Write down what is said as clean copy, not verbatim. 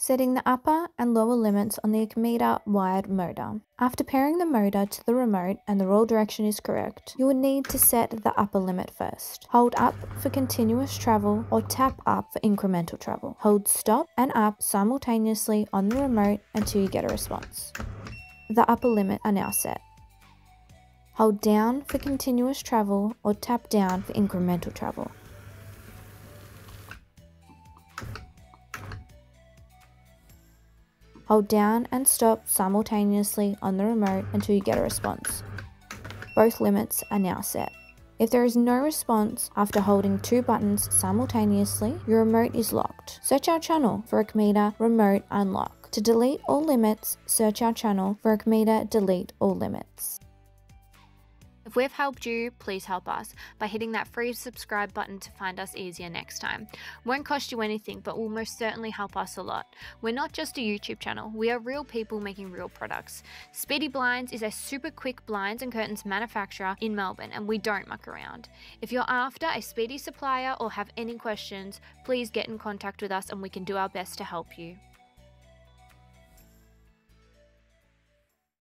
Setting the upper and lower limits on the Acmeda wired motor. After pairing the motor to the remote and the roll direction is correct, you will need to set the upper limit first. Hold up for continuous travel or tap up for incremental travel. Hold stop and up simultaneously on the remote until you get a response. The upper limit are now set. Hold down for continuous travel or tap down for incremental travel. Hold down and stop simultaneously on the remote until you get a response. Both limits are now set. If there is no response after holding two buttons simultaneously, your remote is locked. Search our channel for Acmeda Remote Unlock. To delete all limits, search our channel for Acmeda Delete All Limits. If we've helped you, please help us by hitting that free subscribe button to find us easier next time. Won't cost you anything, but will most certainly help us a lot. We're not just a YouTube channel, we are real people making real products. Speedy Blinds is a super quick blinds and curtains manufacturer in Melbourne, and we don't muck around. If you're after a Speedy supplier or have any questions, please get in contact with us and we can do our best to help you.